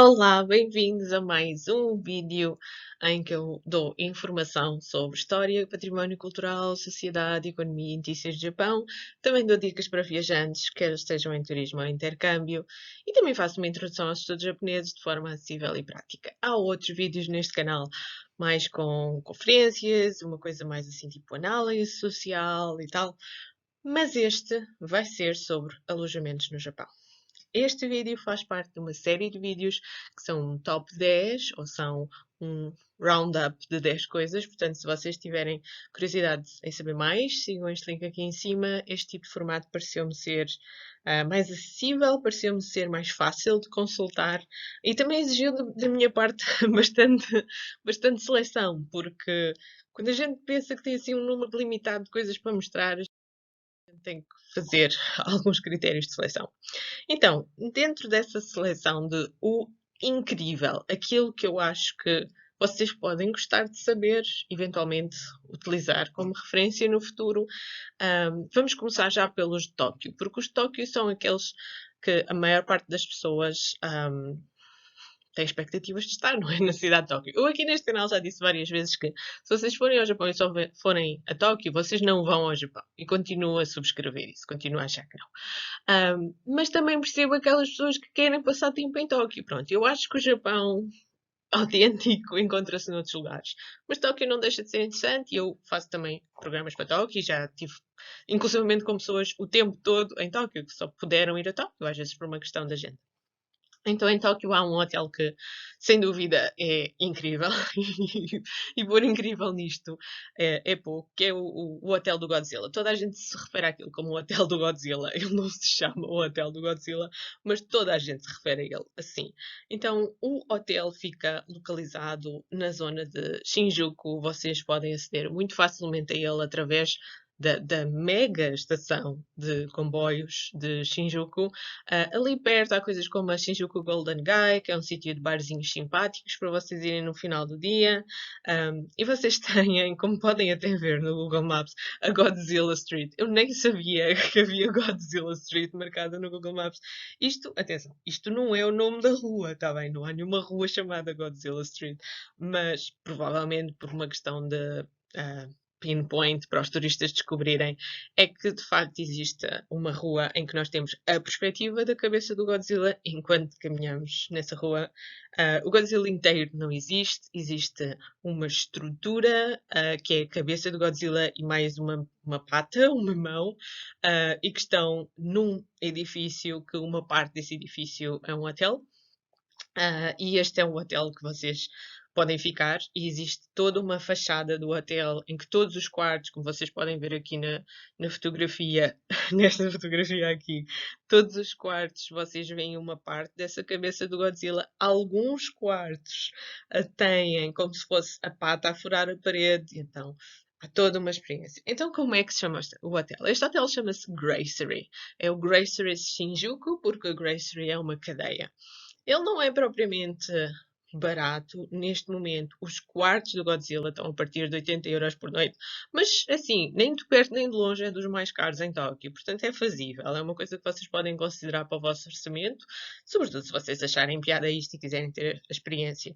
Olá, bem-vindos a mais um vídeo em que eu dou informação sobre história, património cultural, sociedade, economia e notícias do Japão. Também dou dicas para viajantes, quer estejam em turismo ou intercâmbio, e também faço uma introdução aos estudos japoneses de forma acessível e prática. Há outros vídeos neste canal, mais com conferências, uma coisa mais assim tipo análise social e tal, mas este vai ser sobre alojamentos no Japão. Este vídeo faz parte de uma série de vídeos que são um top 10 ou são um roundup de 10 coisas. Portanto, se vocês tiverem curiosidade em saber mais, sigam este link aqui em cima. Este tipo de formato pareceu-me ser mais acessível, pareceu-me ser mais fácil de consultar e também exigiu da minha parte bastante seleção, porque quando a gente pensa que tem assim um número limitado de coisas para mostrar, a gente tem que fazer alguns critérios de seleção. Então, dentro dessa seleção de o incrível, aquilo que eu acho que vocês podem gostar de saber, eventualmente utilizar como referência no futuro, vamos começar já pelos de Tóquio, porque os de Tóquio são aqueles que a maior parte das pessoas tem expectativas de estar, não é? Na cidade de Tóquio. Eu aqui neste canal já disse várias vezes que se vocês forem ao Japão e só forem a Tóquio, vocês não vão ao Japão. E continuo a subscrever isso, continuo a achar que não. Mas também percebo aquelas pessoas que querem passar tempo em Tóquio. Pronto, eu acho que o Japão autêntico encontra-se noutros lugares. Mas Tóquio não deixa de ser interessante e eu faço também programas para Tóquio e já tive, inclusivamente com pessoas o tempo todo em Tóquio, que só puderam ir a Tóquio, às vezes por uma questão de agenda. Então, em Tóquio há um hotel que, sem dúvida, é incrível. E por incrível nisto é pouco, que é o Hotel do Godzilla. Toda a gente se refere àquilo como o Hotel do Godzilla. Ele não se chama o Hotel do Godzilla, mas toda a gente se refere a ele assim. Então, o hotel fica localizado na zona de Shinjuku. Vocês podem aceder muito facilmente a ele através da mega estação de comboios de Shinjuku. Ali perto há coisas como a Shinjuku Golden Gai, que é um sítio de barzinhos simpáticos para vocês irem no final do dia. E vocês têm, como podem até ver no Google Maps, a Godzilla Street. Eu nem sabia que havia Godzilla Street marcada no Google Maps. Isto, atenção, isto não é o nome da rua, está bem? Não há nenhuma rua chamada Godzilla Street. Mas provavelmente por uma questão de pinpoint para os turistas descobrirem, é que de facto existe uma rua em que nós temos a perspectiva da cabeça do Godzilla enquanto caminhamos nessa rua. O Godzilla inteiro não existe, existe uma estrutura que é a cabeça do Godzilla e mais uma pata, uma mão, e que estão num edifício que uma parte desse edifício é um hotel. E este é um hotel que vocês podem ficar e existe toda uma fachada do hotel em que todos os quartos, como vocês podem ver aqui na fotografia, nesta fotografia aqui, todos os quartos vocês veem uma parte dessa cabeça do Godzilla. Alguns quartos a têm como se fosse a pata a furar a parede, então há toda uma experiência. Então, como é que se chama o hotel? Este hotel chama-se Gracery. É o Gracery Shinjuku, porque a Gracery é uma cadeia. Ele não é propriamente barato neste momento. Os quartos do Godzilla estão a partir de 80 € por noite. Mas, assim, nem de perto nem de longe é dos mais caros em Tóquio. Portanto, é fazível. É uma coisa que vocês podem considerar para o vosso orçamento. Sobretudo se vocês acharem piada isto e quiserem ter a experiência.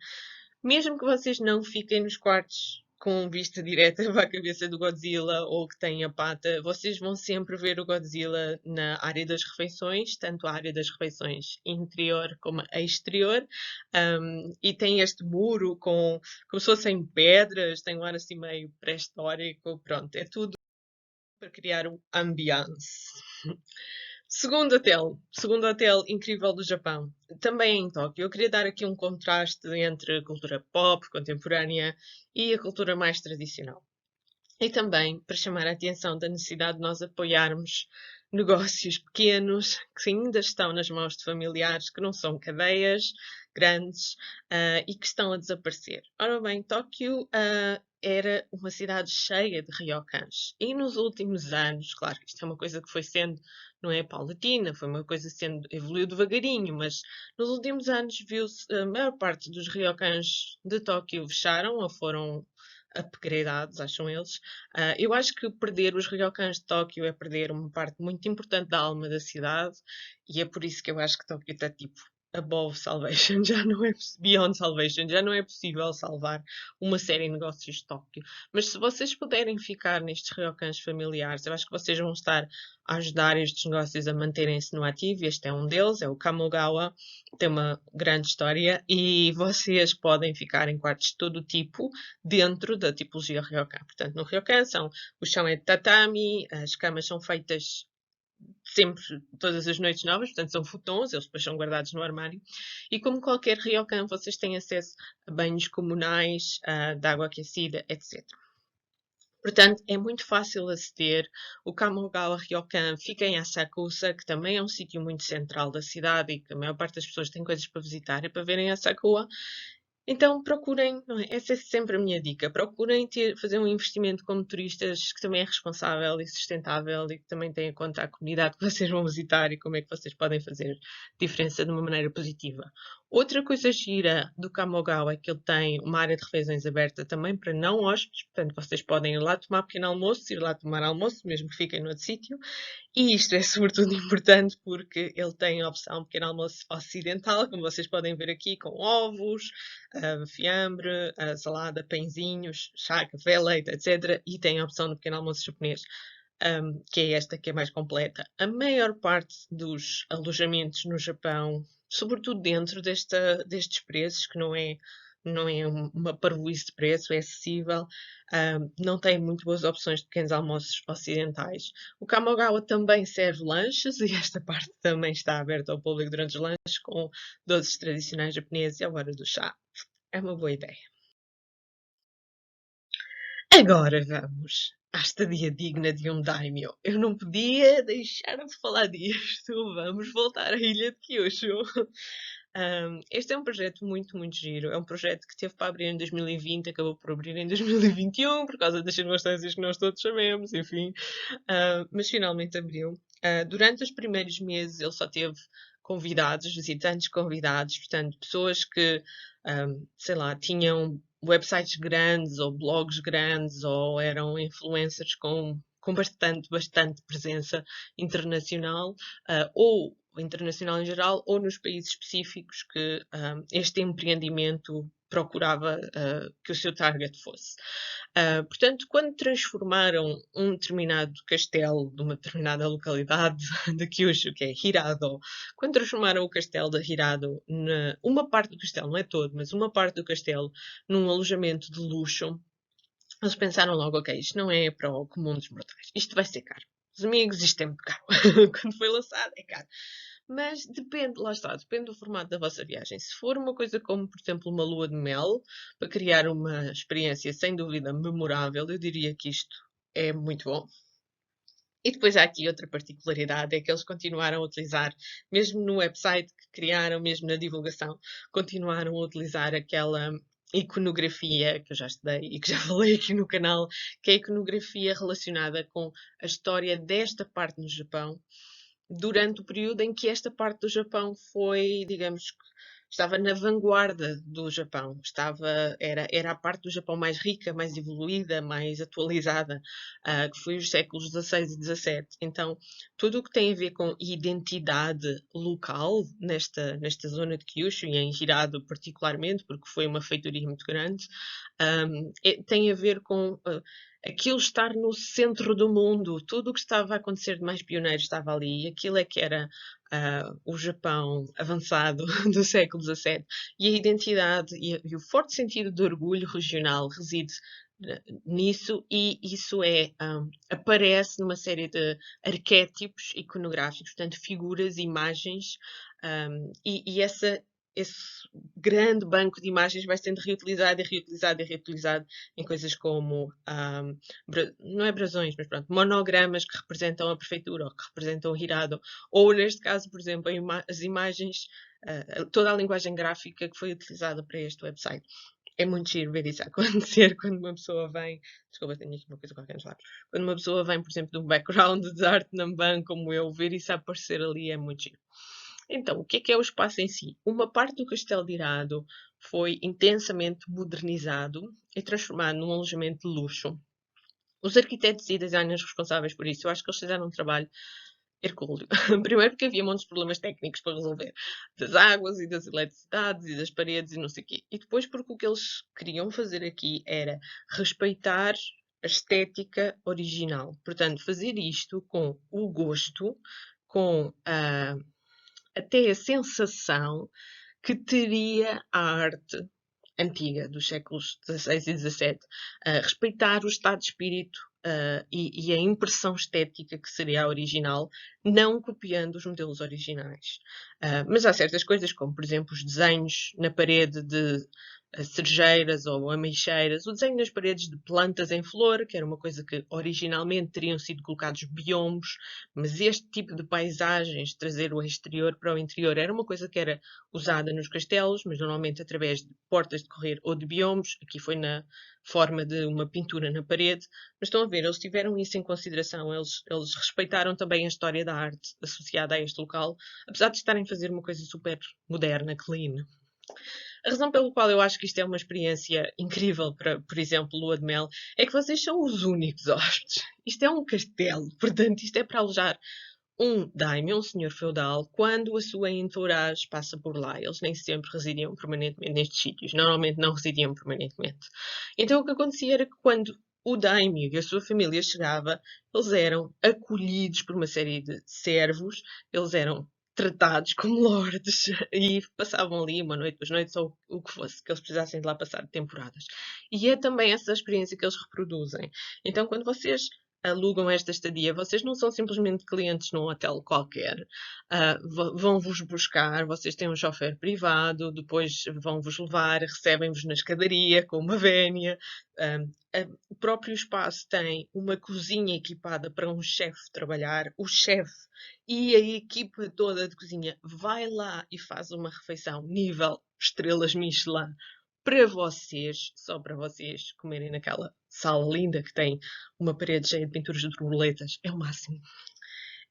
Mesmo que vocês não fiquem nos quartos com vista direta para a cabeça do Godzilla ou que tenha pata, vocês vão sempre ver o Godzilla na área das refeições, tanto a área das refeições interior como a exterior. E tem este muro como se fossem pedras, tem um ar assim meio pré-histórico, pronto, é tudo para criar um ambiance. Segundo hotel incrível do Japão, também em Tóquio. Eu queria dar aqui um contraste entre a cultura pop, contemporânea e a cultura mais tradicional. E também para chamar a atenção da necessidade de nós apoiarmos negócios pequenos que ainda estão nas mãos de familiares, que não são cadeias grandes e que estão a desaparecer. Ora bem, Tóquio era uma cidade cheia de ryokans. E nos últimos anos, claro que isto é uma coisa que foi sendo, não é paulatina, foi uma coisa sendo, evoluiu devagarinho, mas nos últimos anos viu-se a maior parte dos ryokans de Tóquio fecharam ou foram upgradeados, acham eles. Eu acho que perder os ryokans de Tóquio é perder uma parte muito importante da alma da cidade e é por isso que eu acho que Tóquio está tipo above salvation, já não é beyond salvation, já não é possível salvar uma série de negócios de Tóquio. Mas se vocês puderem ficar nestes ryokans familiares, eu acho que vocês vão estar a ajudar estes negócios a manterem-se no ativo. Este é um deles, é o Kamogawa, tem uma grande história e vocês podem ficar em quartos de todo o tipo dentro da tipologia ryokan. Portanto, no ryokan o chão é de tatami, as camas são feitas sempre, todas as noites novas, portanto são futons, eles depois são guardados no armário. E como qualquer ryokan, vocês têm acesso a banhos comunais, de água aquecida, etc. Portanto, é muito fácil aceder. O Kamogawa Ryokan fica em Asakusa, que também é um sítio muito central da cidade e que a maior parte das pessoas tem coisas para visitar e para verem Asakura. Então procurem, não é? Essa é sempre a minha dica, procurem fazer um investimento como turistas que também é responsável e sustentável e que também tenha em conta a comunidade que vocês vão visitar e como é que vocês podem fazer diferença de uma maneira positiva. Outra coisa gira do Kamogawa é que ele tem uma área de refeições aberta também para não hóspedes, portanto vocês podem ir lá tomar pequeno almoço, ir lá tomar almoço, mesmo que fiquem noutro sítio. E isto é sobretudo importante porque ele tem a opção de pequeno almoço ocidental, como vocês podem ver aqui, com ovos, fiambre, salada, pãezinhos, chá, café, leite, etc. E tem a opção do pequeno almoço japonês, que é esta que é mais completa. A maior parte dos alojamentos no Japão, sobretudo dentro destes preços, que não é uma parvoíce de preço, é acessível, não tem muito boas opções de pequenos almoços ocidentais. O Kamogawa também serve lanches e esta parte também está aberta ao público durante os lanches com doces tradicionais japoneses e a hora do chá. É uma boa ideia. Agora vamos à estadia digna de um daimyo. Eu não podia deixar de falar disto. Vamos voltar à ilha de Kyushu. Este é um projeto muito, muito giro. É um projeto que teve para abrir em 2020, acabou por abrir em 2021, por causa das circunstâncias que nós todos sabemos, enfim. Mas finalmente abriu. Durante os primeiros meses ele só teve convidados, visitantes convidados, portanto, pessoas que, sei lá, tinham websites grandes ou blogs grandes ou eram influencers com bastante presença internacional, ou internacional em geral, ou nos países específicos que este empreendimento procurava que o seu target fosse. Portanto, quando transformaram um determinado castelo de uma determinada localidade de Kyushu, que é Hirado, quando transformaram o castelo de Hirado, uma parte do castelo, não é todo, mas uma parte do castelo, num alojamento de luxo, eles pensaram logo, ok, isto não é para o comum dos mortais, isto vai ser caro. Os amigos, isto é muito caro. Quando foi lançado, é caro. Mas depende, lá está, depende do formato da vossa viagem. Se for uma coisa como, por exemplo, uma lua de mel, para criar uma experiência sem dúvida memorável, eu diria que isto é muito bom. E depois há aqui outra particularidade, é que eles continuaram a utilizar, mesmo no website que criaram, mesmo na divulgação, continuaram a utilizar aquela iconografia que eu já estudei e que já falei aqui no canal, que é a iconografia relacionada com a história desta parte no Japão, durante o período em que esta parte do Japão foi, digamos, estava na vanguarda do Japão, era a parte do Japão mais rica, mais evoluída, mais atualizada, que foi os séculos XVI e XVII. Então, tudo o que tem a ver com identidade local nesta zona de Kyushu e em Hirado particularmente, porque foi uma feitoria muito grande, tem a ver com aquilo estar no centro do mundo, tudo o que estava a acontecer de mais pioneiro estava ali, e aquilo é que era o Japão avançado do século XVII. E a identidade e o forte sentido de orgulho regional reside nisso, e isso aparece numa série de arquétipos iconográficos, portanto, figuras, imagens, e esse grande banco de imagens vai sendo reutilizado e reutilizado e reutilizado em coisas como, não é brasões, mas pronto, monogramas que representam a prefeitura ou que representam o Hirado, ou neste caso, por exemplo, as imagens, toda a linguagem gráfica que foi utilizada para este website. É muito giro ver isso acontecer quando uma pessoa vem. Desculpa, tenho aqui uma coisa qualquer nos lábios. Quando uma pessoa vem, por exemplo, de um background de arte Namban, como eu, ver isso aparecer ali é muito giro. Então, o que é o espaço em si? Uma parte do Castelo de Irado foi intensamente modernizado e transformado num alojamento de luxo. Os arquitetos e designers responsáveis por isso, eu acho que eles fizeram um trabalho Hercúleo. Primeiro porque havia muitos problemas técnicos para resolver, das águas e das eletricidades e das paredes e não sei o quê. E depois porque o que eles queriam fazer aqui era respeitar a estética original. Portanto, fazer isto com o gosto, com até a sensação que teria a arte antiga, dos séculos XVI e XVII, respeitar o estado de espírito e a impressão estética que seria a original, não copiando os modelos originais. Mas há certas coisas, como por exemplo os desenhos na parede de cerejeiras ou ameixeiras, o desenho nas paredes de plantas em flor, que era uma coisa que originalmente teriam sido colocados biombos, mas este tipo de paisagens, trazer o exterior para o interior, era uma coisa que era usada nos castelos, mas normalmente através de portas de correr ou de biombos. Aqui foi na forma de uma pintura na parede. Mas estão a ver, eles tiveram isso em consideração, eles respeitaram também a história da arte associada a este local, apesar de estarem a fazer uma coisa super moderna, clean. A razão pela qual eu acho que isto é uma experiência incrível para, por exemplo, Lua de Mel, é que vocês são os únicos hóspedes. Isto é um castelo, portanto, isto é para alojar um daimyo, um senhor feudal, quando a sua entourage passa por lá. Eles nem sempre residiam permanentemente nestes sítios. Normalmente não residiam permanentemente. Então o que acontecia era que quando o daimyo e a sua família chegava, eles eram acolhidos por uma série de servos, eles eram tratados como lordes e passavam ali uma noite, 2 noites ou o que fosse, que eles precisassem de lá passar temporadas. E é também essa experiência que eles reproduzem. Então, quando vocês alugam esta estadia, vocês não são simplesmente clientes num hotel qualquer. Vão-vos buscar, vocês têm um chofer privado, depois vão-vos levar, recebem-vos na escadaria com uma vénia. O próprio espaço tem uma cozinha equipada para um chefe trabalhar. O chefe e a equipa toda de cozinha vai lá e faz uma refeição nível estrelas Michelin para vocês, só para vocês comerem naquela sala linda que tem uma parede cheia de pinturas de borboletas. É o máximo.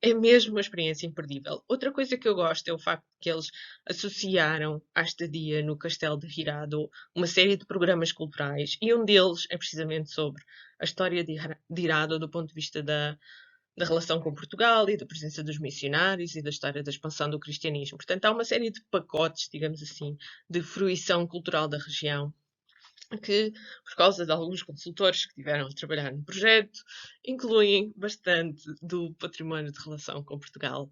É mesmo uma experiência imperdível. Outra coisa que eu gosto é o facto de que eles associaram à estadia no Castelo de Hirado uma série de programas culturais e um deles é precisamente sobre a história de Hirado do ponto de vista da relação com Portugal e da presença dos missionários e da história da expansão do cristianismo. Portanto, há uma série de pacotes, digamos assim, de fruição cultural da região que, por causa de alguns consultores que tiveram a trabalhar no projeto, incluem bastante do património de relação com Portugal.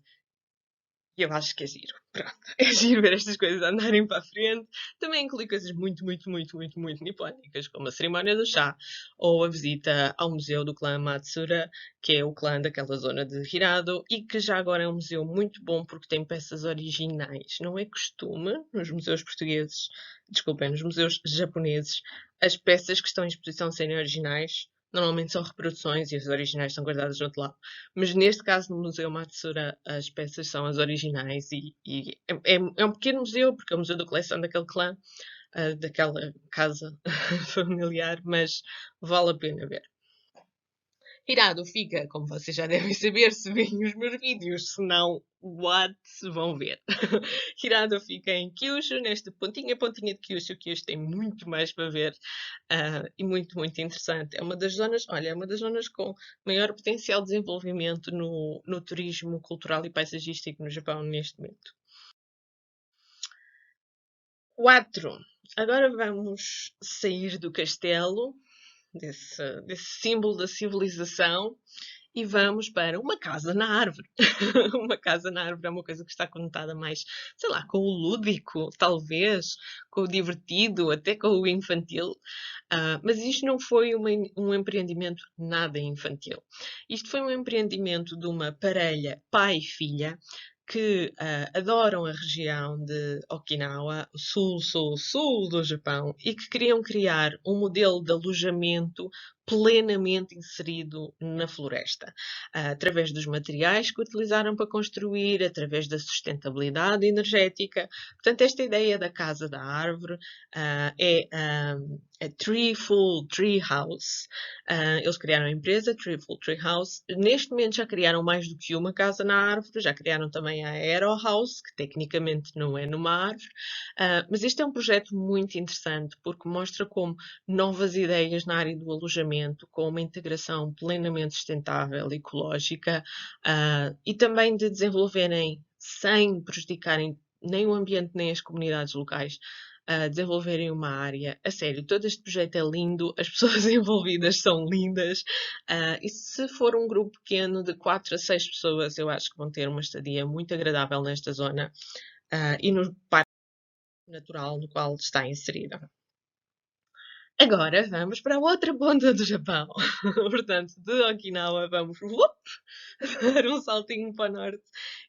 E eu acho que é giro. Pronto. É giro ver estas coisas andarem para a frente. Também inclui coisas muito, muito, muito, muito, muito nipónicas, como a cerimónia do chá ou a visita ao museu do clã Matsura, que é o clã daquela zona de Hirado e que já agora é um museu muito bom porque tem peças originais. Não é costume nos museus portugueses, desculpem, nos museus japoneses, as peças que estão em exposição serem originais. Normalmente são reproduções e as originais são guardadas no outro lado. Mas neste caso, no Museu Matsura, as peças são as originais e é um pequeno museu, porque é o museu da coleção daquele clã, daquela casa familiar, mas vale a pena ver. Irado fica, como vocês já devem saber, se veem os meus vídeos, se não, what vão ver. Hirado fica em Kyushu, nesta pontinha, pontinha de Kyushu. Kyushu tem muito mais para ver e muito, muito interessante. É uma das zonas, olha, é uma das zonas com maior potencial de desenvolvimento no turismo cultural e paisagístico no Japão neste momento. 4. Agora vamos sair do castelo, desse símbolo da civilização, e vamos para uma casa na árvore. Uma casa na árvore é uma coisa que está conotada mais, sei lá, com o lúdico, talvez, com o divertido, até com o infantil. Mas isto não foi um empreendimento nada infantil. Isto foi um empreendimento de uma parelha pai e filha que adoram a região de Okinawa, sul, sul, sul do Japão, e que queriam criar um modelo de alojamento plenamente inserido na floresta, através dos materiais que utilizaram para construir, através da sustentabilidade energética. Portanto, esta ideia da casa da árvore é a Treeful Tree House. Eles criaram a empresa Treeful Tree House. Neste momento já criaram mais do que uma casa na árvore, já criaram também a Aero House, que tecnicamente não é numa árvore. Mas este é um projeto muito interessante porque mostra como novas ideias na área do alojamento desenvolvimento com uma integração plenamente sustentável, ecológica, e também de desenvolverem sem prejudicarem nem o ambiente nem as comunidades locais, desenvolverem uma área. A sério, todo este projeto é lindo, as pessoas envolvidas são lindas, e se for um grupo pequeno de 4 a 6 pessoas, eu acho que vão ter uma estadia muito agradável nesta zona, e no parque natural no qual está inserida. Agora vamos para a outra ponta do Japão. Portanto, de Okinawa vamos dar um saltinho para o norte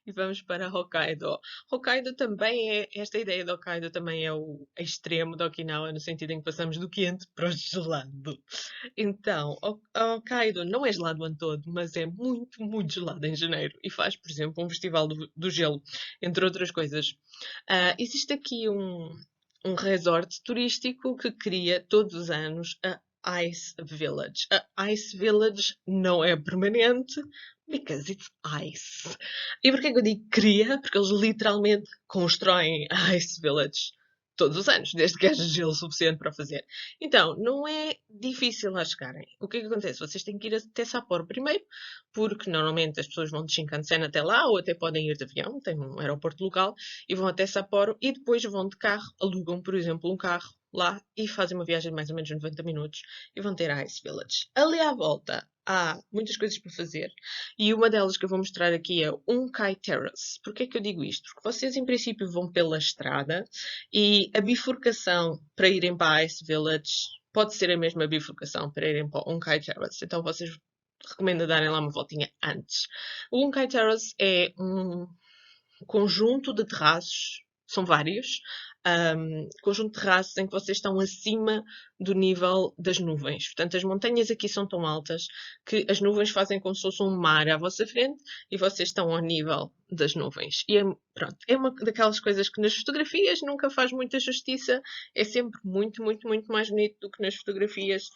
e vamos para Hokkaido. Hokkaido também é, esta ideia de Hokkaido também é o extremo de Okinawa, no sentido em que passamos do quente para o gelado. Então, Hokkaido não é gelado o ano todo, mas é muito, muito gelado em janeiro e faz, por exemplo, um festival do gelo, entre outras coisas. Existe aqui um resort turístico que cria todos os anos a Ice Village. A Ice Village não é permanente, because it's ice. E porquê que eu digo cria? Porque eles literalmente constroem a Ice Village todos os anos, desde que haja gelo suficiente para fazer. Então, não é difícil lá chegarem. O que é que acontece? Vocês têm que ir até Sapporo primeiro, porque normalmente as pessoas vão de Shinkansen até lá, ou até podem ir de avião, tem um aeroporto local, e vão até Sapporo, e depois vão de carro, alugam, por exemplo, um carro lá e fazem uma viagem de mais ou menos 90 minutos e vão ter a Ice Village. Ali à volta há muitas coisas para fazer e uma delas que eu vou mostrar aqui é Unkai Terrace. Porquê é que eu digo isto? Porque vocês em princípio vão pela estrada e a bifurcação para irem para a Ice Village pode ser a mesma bifurcação para irem para o Unkai Terrace. Então vocês recomendo darem lá uma voltinha antes. O Unkai Terrace é um conjunto de terraços, são vários, conjunto de terraços em que vocês estão acima do nível das nuvens. Portanto, as montanhas aqui são tão altas que as nuvens fazem como se fosse um mar à vossa frente e vocês estão ao nível das nuvens. E pronto, é uma daquelas coisas que nas fotografias nunca faz muita justiça, é sempre muito, muito, muito mais bonito do que nas fotografias,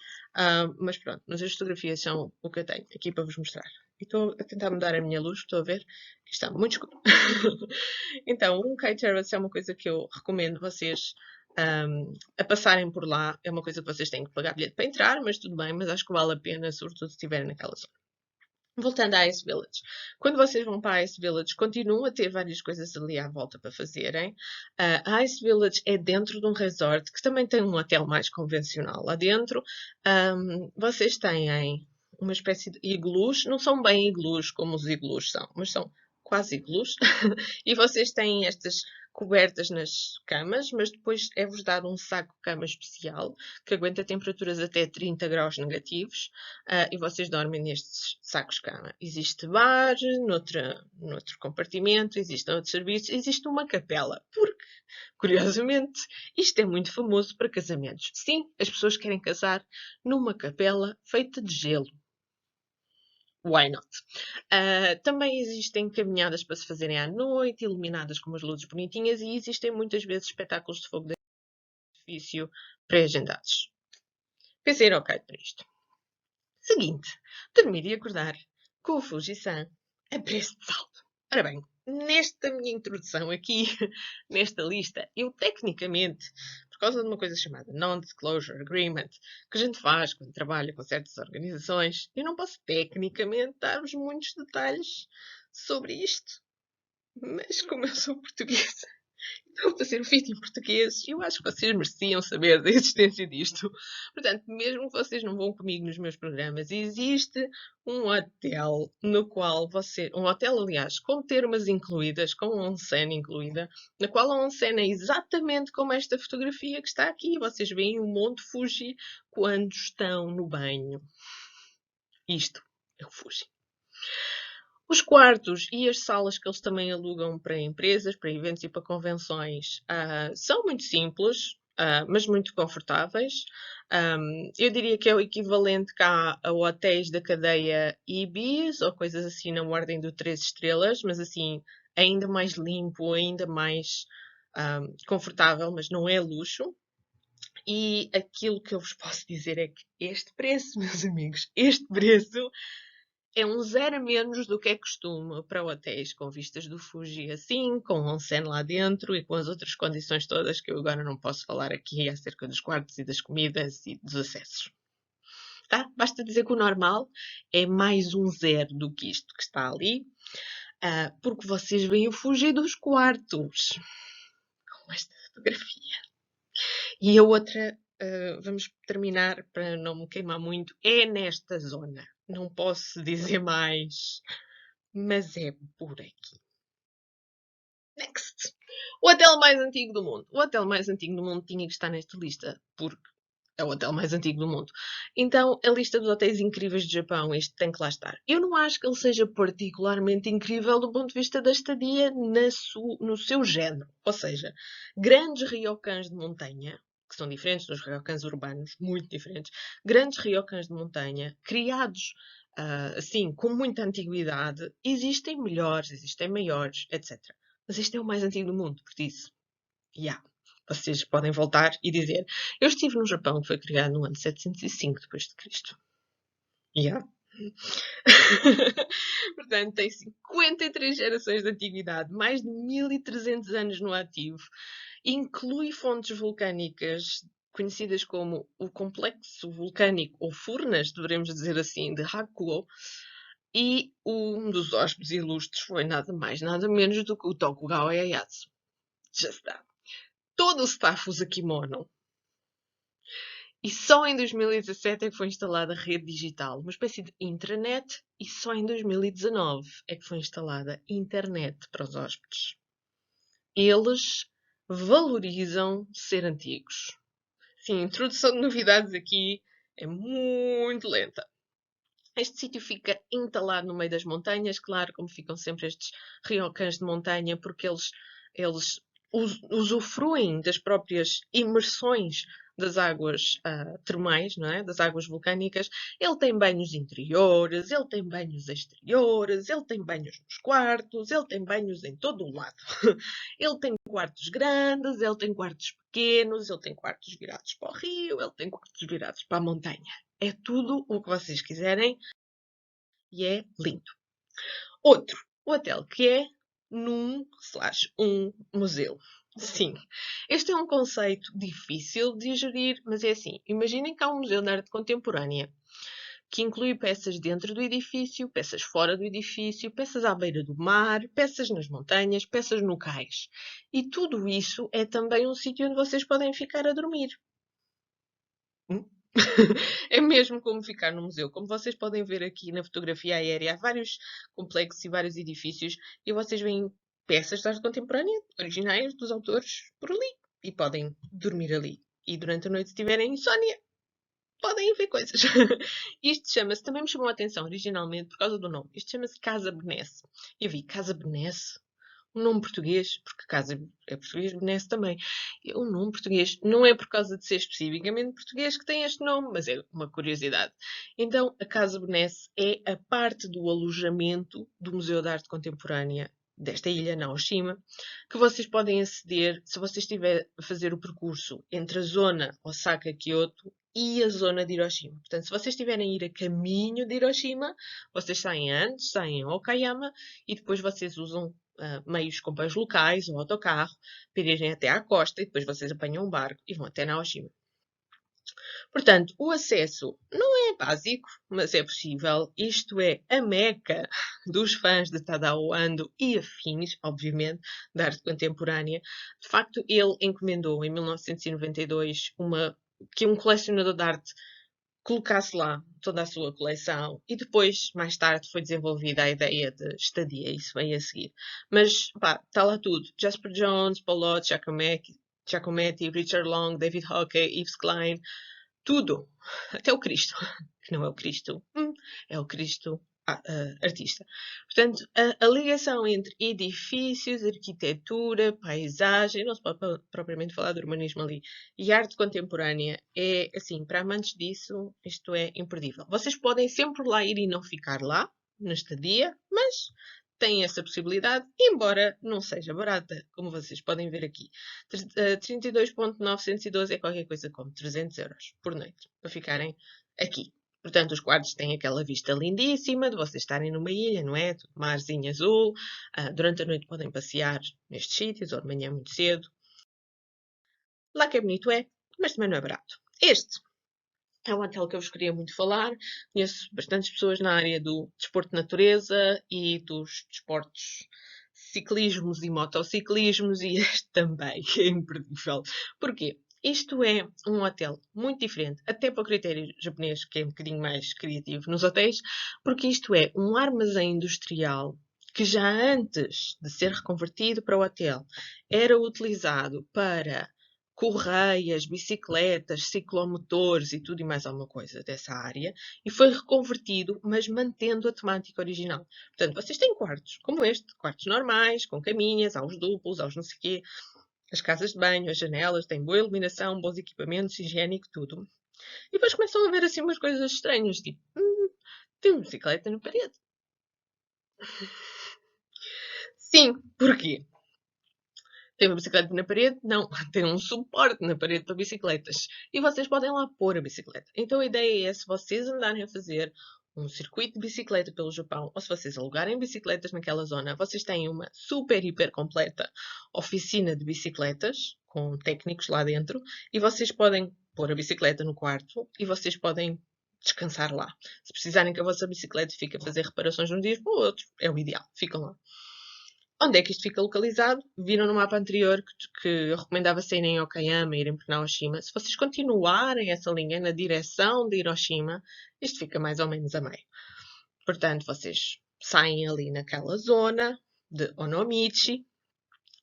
mas pronto, mas as fotografias são o que eu tenho aqui para vos mostrar. E estou a tentar mudar a minha luz, estou a ver que está muito escuro. Então, um Kite Terrace é uma coisa que eu recomendo vocês a passarem por lá. É uma coisa que vocês têm que pagar bilhete para entrar, mas tudo bem, mas acho que vale a pena, sobretudo se estiverem naquela zona. Voltando à Ice Village. Quando vocês vão para a Ice Village, continuam a ter várias coisas ali à volta para fazerem. A Ice Village é dentro de um resort que também tem um hotel mais convencional lá dentro. Vocês têm uma espécie de iglus, não são bem iglus como os iglus são, mas são quase iglus. E vocês têm estas cobertas nas camas, mas depois é-vos dado um saco de cama especial que aguenta temperaturas até 30 graus negativos, e vocês dormem nestes sacos de cama. Existe bar, noutro compartimento, existem outros serviços, existe uma capela, porque, curiosamente, isto é muito famoso para casamentos. Sim, as pessoas querem casar numa capela feita de gelo. Why not? Também existem caminhadas para se fazerem à noite, iluminadas com umas luzes bonitinhas, e existem muitas vezes espetáculos de fogo de artifício pré-agendados. Pensei ir ok para isto. Seguinte, dormir e acordar com o Fuji-san a preço de saldo. Ora bem, nesta minha introdução aqui, nesta lista, eu tecnicamente, por causa de uma coisa chamada Non-Disclosure Agreement, que a gente faz quando trabalha com certas organizações, eu não posso tecnicamente dar-vos muitos detalhes sobre isto. Mas como eu sou portuguesa, estou a fazer o vídeo em português, eu acho que vocês mereciam saber da existência disto. Portanto, mesmo que vocês não vão comigo nos meus programas, existe um hotel no qual um hotel, aliás, com termas incluídas, com onsen incluída, na qual a onsen é exatamente como esta fotografia que está aqui. Vocês veem o Monte Fuji quando estão no banho. Isto é o Fuji. Os quartos e as salas que eles também alugam para empresas, para eventos e para convenções são muito simples, mas muito confortáveis. Eu diria que é o equivalente cá a hotéis da cadeia Ibis ou coisas assim na ordem do 3 estrelas, mas assim ainda mais limpo, ainda mais confortável, mas não é luxo. E aquilo que eu vos posso dizer é que este preço, meus amigos, este preço é um zero a menos do que é costume para hotéis com vistas do Fuji assim, com onsen lá dentro e com as outras condições todas que eu agora não posso falar aqui acerca dos quartos e das comidas e dos acessos. Tá? Basta dizer que o normal é mais um zero do que isto que está ali, porque vocês vêm fugir dos quartos com esta fotografia. E a outra, vamos terminar para não me queimar muito, é nesta zona. Não posso dizer mais, mas é por aqui. Next! O hotel mais antigo do mundo. O hotel mais antigo do mundo tinha que estar nesta lista, porque é o hotel mais antigo do mundo. Então, a lista dos hotéis incríveis do Japão, este tem que lá estar. Eu não acho que ele seja particularmente incrível do ponto de vista da estadia no seu género. Ou seja, grandes ryokans de montanha, que são diferentes dos ryokans urbanos, muito diferentes. Grandes ryokans de montanha, criados assim, com muita antiguidade. Existem melhores, existem maiores, etc. Mas este é o mais antigo do mundo, por isso, yeah. Vocês podem voltar e dizer: eu estive no Japão, que foi criado no ano 705 depois de Cristo. Yeah. Portanto, tem 53 gerações de antiguidade, mais de 1300 anos no ativo. Inclui fontes vulcânicas conhecidas como o complexo vulcânico, ou furnas, deveremos dizer assim, de Hakuo. E um dos hóspedes ilustres foi nada mais, nada menos do que o Tokugawa Ieyasu. Já está. Todo o staff usa kimono. E só em 2017 é que foi instalada a rede digital, uma espécie de intranet, e só em 2019 é que foi instalada internet para os hóspedes. Eles valorizam ser antigos. Sim, a introdução de novidades aqui é muito lenta. Este sítio fica entalado no meio das montanhas, claro, como ficam sempre estes ryokans de montanha, porque eles usufruem das próprias imersões das águas termais, não é? Das águas vulcânicas. Ele tem banhos interiores, ele tem banhos exteriores, ele tem banhos nos quartos, ele tem banhos em todo o lado. Ele tem quartos grandes, ele tem quartos pequenos, ele tem quartos virados para o rio, ele tem quartos virados para a montanha. É tudo o que vocês quiserem e é lindo. Outro hotel que é num/um museu. Sim, este é um conceito difícil de gerir, mas é assim. Imaginem que há um museu de arte contemporânea que inclui peças dentro do edifício, peças fora do edifício, peças à beira do mar, peças nas montanhas, peças no cais. E tudo isso é também um sítio onde vocês podem ficar a dormir. É mesmo como ficar no museu. Como vocês podem ver aqui na fotografia aérea, há vários complexos e vários edifícios e vocês veem peças de arte contemporânea, originais dos autores, por ali. E podem dormir ali. E durante a noite, se tiverem insónia, podem ver coisas. Isto chama-se, também me chamou a atenção originalmente por causa do nome. Isto chama-se Casa Benesse. Eu vi Casa Benesse, um nome português, porque Casa é português, Benesse também. E o nome português não é por causa de ser especificamente português que tem este nome, mas é uma curiosidade. Então, a Casa Benesse é a parte do alojamento do Museu de Arte Contemporânea desta ilha, Naoshima, que vocês podem aceder se vocês estiverem a fazer o percurso entre a zona Osaka-Kyoto e a zona de Hiroshima. Portanto, se vocês estiverem a ir a caminho de Hiroshima, vocês saem antes, saem em Okayama e depois vocês usam meios de comboios locais, um autocarro, para irem até à costa e depois vocês apanham um barco e vão até Naoshima. Portanto, o acesso não é básico, mas é possível. Isto é a meca dos fãs de Tadao Ando e afins, obviamente, da arte contemporânea. De facto, ele encomendou em 1992 que um colecionador de arte colocasse lá toda a sua coleção e depois, mais tarde, foi desenvolvida a ideia de estadia, isso veio a seguir. Mas, pá, está lá tudo. Jasper Jones, Paul Giacometti, Richard Long, David Hockey, Yves Klein, tudo. Até o Cristo. Que não é o Cristo. É o Cristo artista. Portanto, a ligação entre edifícios, arquitetura, paisagem, não se pode propriamente falar de urbanismo ali, e arte contemporânea é, assim, para amantes disso, isto é imperdível. Vocês podem sempre lá ir e não ficar lá, na estadia, mas têm essa possibilidade, embora não seja barata, como vocês podem ver aqui. 32.912 é qualquer coisa como 300 euros por noite, para ficarem aqui. Portanto, os quartos têm aquela vista lindíssima de vocês estarem numa ilha, não é? Marzinho azul. Durante a noite podem passear nestes sítios, ou de manhã muito cedo. Lá que é bonito é, mas também não é barato. Este É um hotel que eu vos queria muito falar. Conheço bastantes pessoas na área do desporto de natureza e dos desportos ciclismos e motociclismos e este também é imperdível. Porquê? Isto é um hotel muito diferente, até para o critério japonês, que é um bocadinho mais criativo nos hotéis, porque isto é um armazém industrial que já antes de ser reconvertido para o hotel era utilizado para correias, bicicletas, ciclomotores e tudo e mais alguma coisa dessa área, e foi reconvertido, mas mantendo a temática original. Portanto, vocês têm quartos como este, quartos normais, com caminhas, há os duplos, há os não sei quê, as casas de banho, as janelas, têm boa iluminação, bons equipamentos, higiênico, tudo. E depois começam a ver assim umas coisas estranhas, tipo, tem uma bicicleta na parede. Sim, porquê? Tem uma bicicleta na parede? Não, tem um suporte na parede para bicicletas. E vocês podem lá pôr a bicicleta. Então a ideia é, se vocês andarem a fazer um circuito de bicicleta pelo Japão, ou se vocês alugarem bicicletas naquela zona, vocês têm uma super, hiper completa oficina de bicicletas, com técnicos lá dentro, e vocês podem pôr a bicicleta no quarto e vocês podem descansar lá. Se precisarem que a vossa bicicleta fique a fazer reparações de um dia para o outro, é o ideal, ficam lá. Onde é que isto fica localizado? Viram no mapa anterior que eu recomendava saírem em Okayama e irem por Naoshima. Se vocês continuarem essa linha na direção de Hiroshima, isto fica mais ou menos a meio. Portanto, vocês saem ali naquela zona de Onomichi.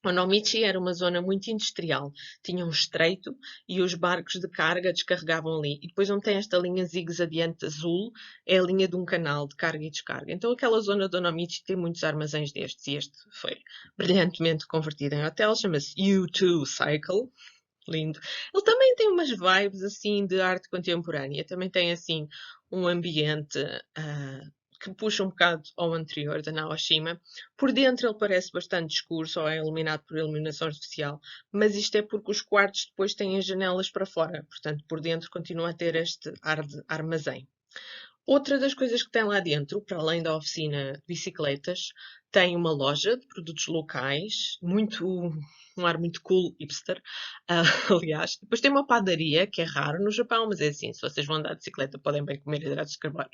Onomichi era uma zona muito industrial. Tinha um estreito e os barcos de carga descarregavam ali. E depois onde tem esta linha zigue-zagueante azul, é a linha de um canal de carga e descarga. Então aquela zona de Onomichi tem muitos armazéns destes. E este foi brilhantemente convertido em hotel. Chama-se U2 Cycle. Lindo. Ele também tem umas vibes assim de arte contemporânea. Também tem assim um ambiente que puxa um bocado ao anterior da Naoshima. Por dentro ele parece bastante escuro, só é iluminado por iluminação artificial. Mas isto é porque os quartos depois têm as janelas para fora. Portanto, por dentro continua a ter este ar de armazém. Outra das coisas que tem lá dentro, para além da oficina de bicicletas, tem uma loja de produtos locais, um ar muito cool, hipster, aliás. Depois tem uma padaria, que é raro no Japão, mas é assim, se vocês vão andar de bicicleta podem bem comer hidratos de carbono.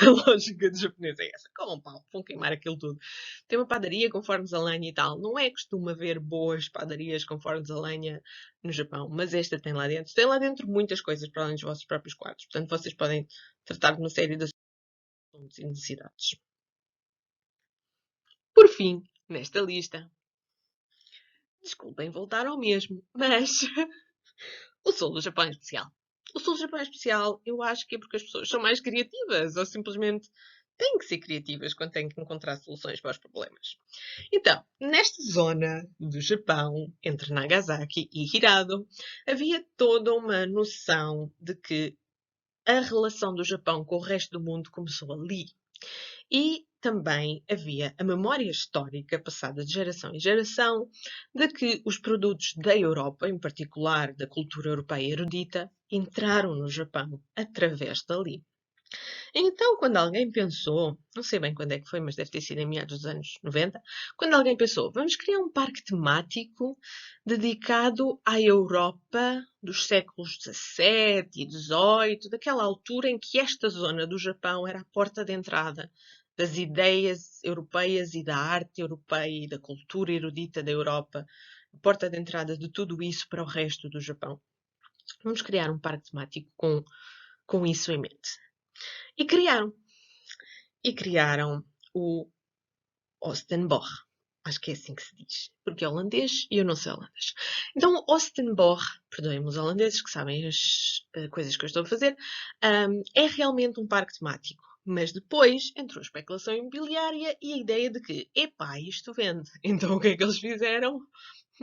A lógica do japonês é essa, comam pão, vão queimar aquilo tudo. Tem uma padaria com fornos a lenha e tal. Não é costume haver boas padarias com fornos a lenha no Japão, mas esta tem lá dentro. Tem lá dentro muitas coisas para além dos vossos próprios quartos. Portanto, vocês podem tratar de uma série de assuntos e necessidades. Por fim, nesta lista, desculpem voltar ao mesmo, mas o sul do Japão é especial. O sul do Japão é especial, eu acho que é porque as pessoas são mais criativas ou simplesmente têm que ser criativas quando têm que encontrar soluções para os problemas. Então, nesta zona do Japão, entre Nagasaki e Hirado, havia toda uma noção de que a relação do Japão com o resto do mundo começou ali. E também havia a memória histórica passada de geração em geração de que os produtos da Europa, em particular da cultura europeia erudita, entraram no Japão através dali. Então, quando alguém pensou, não sei bem quando é que foi, mas deve ter sido em meados dos anos 90, quando alguém pensou, vamos criar um parque temático dedicado à Europa dos séculos XVII e XVIII, daquela altura em que esta zona do Japão era a porta de entrada das ideias europeias e da arte europeia e da cultura erudita da Europa, a porta de entrada de tudo isso para o resto do Japão. Vamos criar um parque temático com isso em mente. E criaram. E criaram o Ostenborg. Acho que é assim que se diz. Porque é holandês e eu não sei holandês. Então, o Ostenborg, perdoem-me os holandeses que sabem as coisas que eu estou a fazer, é realmente um parque temático. Mas depois entrou a especulação imobiliária e a ideia de que, epá, isto vende. Então o que é que eles fizeram?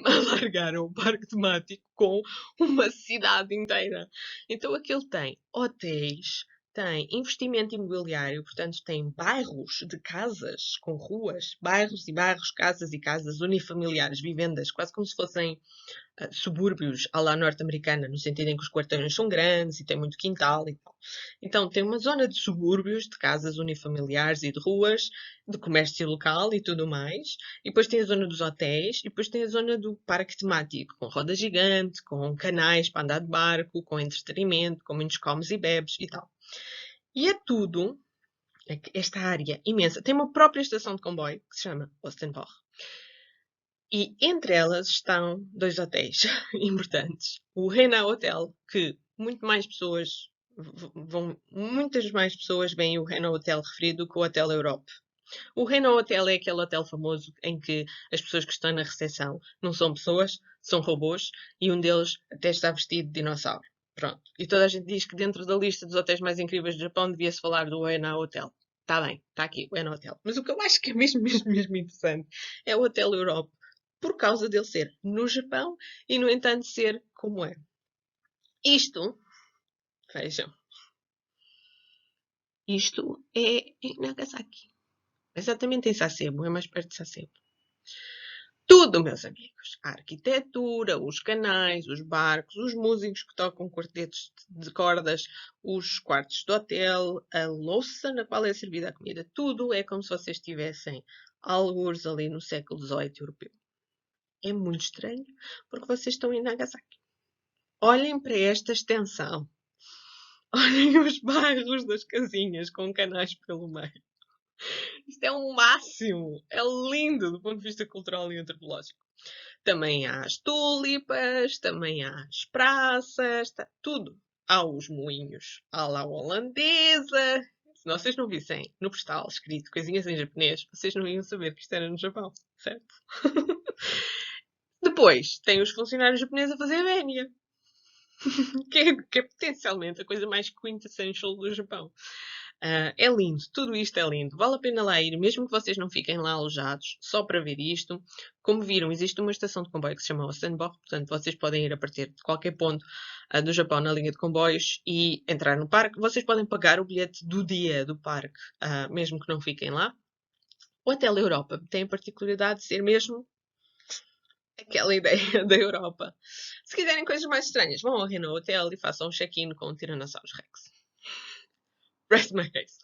Alargaram o parque temático com uma cidade inteira. Então aquilo tem hotéis, tem investimento imobiliário, portanto tem bairros de casas com ruas, bairros e bairros, casas e casas unifamiliares, vivendas, quase como se fossem subúrbios à la norte-americana, no sentido em que os quarteirões são grandes e tem muito quintal e tal. Então tem uma zona de subúrbios, de casas unifamiliares e de ruas, de comércio local e tudo mais. E depois tem a zona dos hotéis, e depois tem a zona do parque temático, com roda gigante, com canais para andar de barco, com entretenimento, com muitos comes e bebes e tal. E é tudo, esta área imensa. Tem uma própria estação de comboio, que se chama Oostenborg. E entre elas estão 2 hotéis importantes. O Rena Hotel, que muitas mais pessoas veem o Rena Hotel referido do que o Hotel Europe. O Rena Hotel é aquele hotel famoso em que as pessoas que estão na recepção não são pessoas, são robôs, e um deles até está vestido de dinossauro. Pronto. E toda a gente diz que dentro da lista dos hotéis mais incríveis do Japão devia-se falar do Rena Hotel. Está bem, está aqui, o Rena Hotel. Mas o que eu acho que é mesmo interessante é o Hotel Europe, por causa dele ser no Japão e, no entanto, ser como é. Isto, vejam, isto é em Nagasaki. Exatamente em Sasebo, é mais perto de Sasebo. Tudo, meus amigos. A arquitetura, os canais, os barcos, os músicos que tocam quartetos de cordas, os quartos de hotel, a louça na qual é servida a comida. Tudo é como se vocês estivessem algures ali no século XVIII europeu. É muito estranho, porque vocês estão em Nagasaki. Olhem para esta extensão. Olhem os bairros das casinhas com canais pelo meio. Isto é um máximo. É lindo do ponto de vista cultural e antropológico. Também há as tulipas, também há as praças, tá, tudo. Há os moinhos à la holandesa. Se vocês não vissem no postal escrito coisinhas em japonês, vocês não iam saber que isto era no Japão, certo? Depois, tem os funcionários japoneses a fazer a vénia. que é potencialmente a coisa mais quintessential do Japão. É lindo, tudo isto é lindo. Vale a pena lá ir, mesmo que vocês não fiquem lá alojados, só para ver isto. Como viram, existe uma estação de comboio que se chama Oostenborg, portanto vocês podem ir a partir de qualquer ponto do Japão na linha de comboios e entrar no parque. Vocês podem pagar o bilhete do dia do parque, mesmo que não fiquem lá. O Hotel Europa tem a particularidade de ser mesmo aquela ideia da Europa. Se quiserem coisas mais estranhas, vão ao Renault Hotel e façam um check-in com o Tyrannosaurus Rex. Rest my case.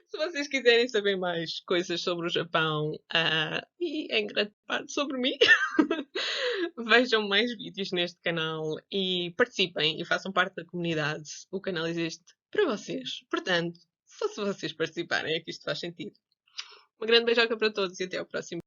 Se vocês quiserem saber mais coisas sobre o Japão e em grande parte sobre mim, vejam mais vídeos neste canal e participem e façam parte da comunidade. O canal existe para vocês. Portanto, só se vocês participarem é que isto faz sentido. Uma grande beijoca para todos e até ao próximo.